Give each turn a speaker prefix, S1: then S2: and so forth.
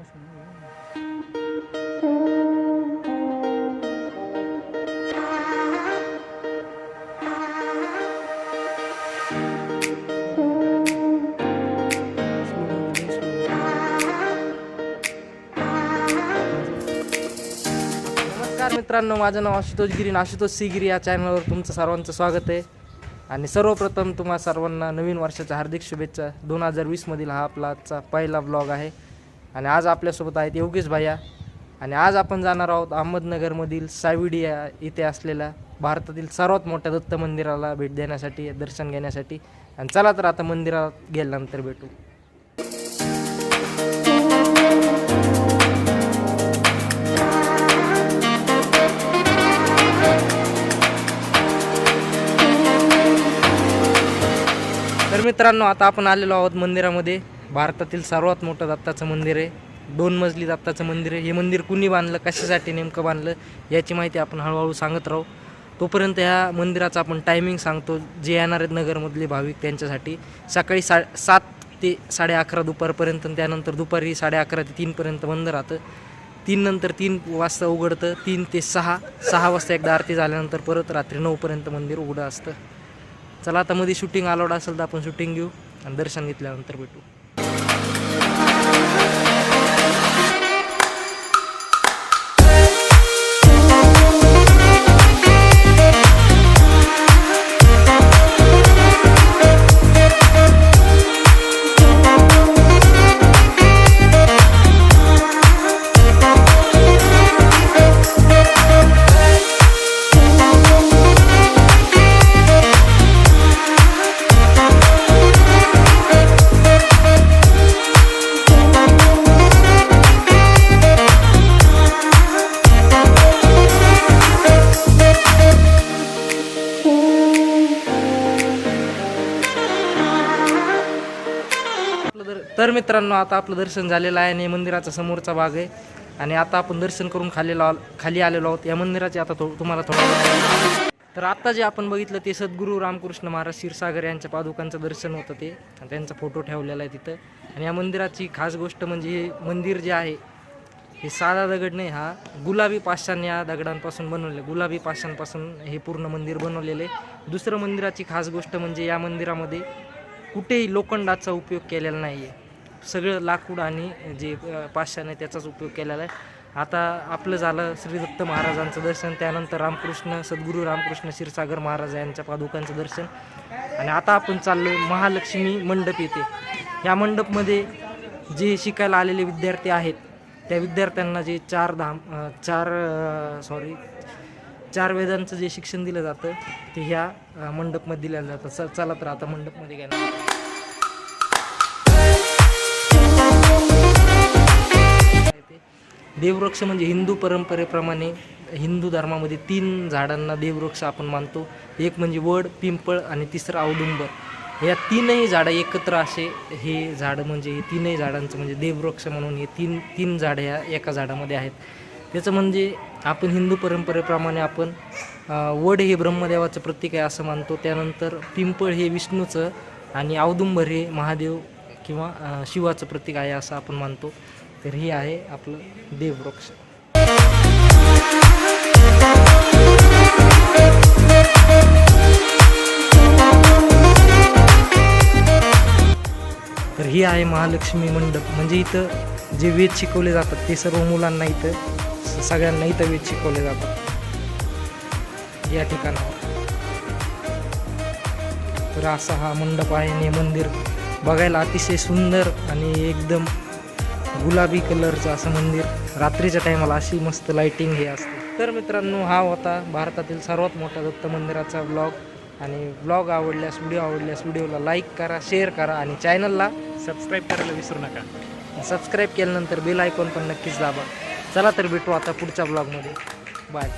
S1: नमस्कार मित्रांनो, माझं नाव आशुतोष गिरी, आशुतोष सी गिरी या चॅनलवर तुमचं सर्वांचं स्वागत आहे. आणि सर्वप्रथम तुम्हा सर्वांना नवीन वर्षाच्या हार्दिक शुभेच्छा. 2020 मधील हा आपला आजचा पहिला ब्लॉग आहे. आणि आज आपल्यासोबत आहेत योगेश भैया. आणि आज आपण जाणार आहोत अहमदनगरमधील साविडी या इथे असलेल्या भारतातील सर्वात मोठ्या दत्त मंदिराला भेट देण्यासाठी, दर्शन घेण्यासाठी. आणि चला तर आता मंदिरात गेल्यानंतर भेटू. तर मित्रांनो, आता आपण आलेलो आहोत मंदिरामध्ये. भारतातील सर्वात मोठं दत्ताचं मंदिर आहे. 2 मजली दत्ताचं मंदिर आहे. हे मंदिर कुणी बांधलं, कशासाठी नेमकं बांधलं याची माहिती आपण हळूहळू सांगत राहू. तोपर्यंत ह्या मंदिराचा आपण टायमिंग सांगतो. जे येणार आहेत नगरमधले भाविक त्यांच्यासाठी, सकाळी 7 ते 11:30 दुपारपर्यंत, त्यानंतर दुपारी 11:30 ते 3पर्यंत बंद राहतं. 3 नंतर 3 वाजता उघडतं. 3 ते 6 वाजता एकदा आरती झाल्यानंतर परत रात्री 9पर्यंत मंदिर उघडं असतं. चला आता मध्ये शूटिंग अलाउड असेल तर आपण शूटिंग घेऊ आणि दर्शन घेतल्यानंतर भेटू. तर मित्रांनो, आता आपलं दर्शन झालेलं आहे आणि मंदिराचा समोरचा भाग आहे. आणि आता आपण दर्शन करून खाली आलेलो आहोत. या मंदिराचे आता तुम्हाला थोडं, तर आता जे आपण बघितलं ते सद्गुरू रामकृष्ण महाराज क्षीरसागर यांच्या पादुकांचं दर्शन होतं ते, आणि त्यांचा फोटो ठेवलेला आहे तिथं. आणि या मंदिराची खास गोष्ट म्हणजे हे मंदिर जे आहे हे साधा दगड नाही, हा गुलाबी पाषाण या दगडांपासून बनवले. गुलाबी पाषाणपासून हे पूर्ण मंदिर बनवलेले. दुसरं मंदिराची खास गोष्ट म्हणजे या मंदिरामध्ये कुठेही लोखंडाचा उपयोग केलेला नाही आहे. सगळं लाकूड आणि जे पाषाण आहे त्याचाच उपयोग केलेला आहे. आता आपलं झालं श्री दत्त महाराजांचं दर्शन, त्यानंतर सद्गुरू रामकृष्ण क्षीरसागर महाराज यांच्या पादुकांचं दर्शन. आणि आता आपण चाललो महालक्ष्मी मंडप येथे. या मंडपमध्ये जे शिकायला आलेले विद्यार्थी आहेत त्या विद्यार्थ्यांना जे 4 वेदांचं जे शिक्षण दिलं जातं ते ह्या मंडपमध्ये दिलं जातं. चला तर आता मंडपमध्ये गेला. देववृक्ष म्हणजे हिंदू परंपरेप्रमाणे हिंदू धर्मामध्ये 3 झाडांना देववृक्ष आपण मानतो. एक म्हणजे वड, पिंपळ आणि तिसरं औदुंबर. या 3ही झाडं एकत्र असे हे झाडं, म्हणजे हे 3ही झाडांचं म्हणजे देववृक्ष म्हणून हे 3 झाडं ह्या एका झाडामध्ये आहेत. त्याचं म्हणजे आपण हिंदू परंपरेप्रमाणे आपण वड हे ब्रह्मदेवाचं प्रतीक आहे असं मानतो. त्यानंतर पिंपळ हे विष्णूचं आणि औदुंबर हे महादेव किंवा शिवाचं प्रतीक आहे असं आपण मानतो. तर हे आहे आपलं देववृक्ष. तर ही आहे महालक्ष्मी मंडप. म्हणजे इथं जे वेद शिकवले जातात ते सर्व मुलांना इथं, सगळ्यांना इथं वेद शिकवले जातात या ठिकाणावर. तर असा हा मंडप आहे. आणि मंदिर बघायला अतिशय सुंदर आणि एकदम गुलाबी कलरचं असं मंदिर. रात्रीच्या टायमाला अशी मस्त लाईटिंग हे असते. तर मित्रांनो, हा होता भारतातील सर्वात मोठ्या दत्त मंदिराचा ब्लॉग. आणि ब्लॉग आवडल्यास, व्हिडिओला लाईक करा, शेअर करा आणि चॅनलला
S2: सबस्क्राईब करायला विसरू नका.
S1: सबस्क्राईब केल्यानंतर बेल आयकॉन पण नक्कीच दाबा. चला तर भेटू आता पुढच्या ब्लॉगमध्ये. बाय.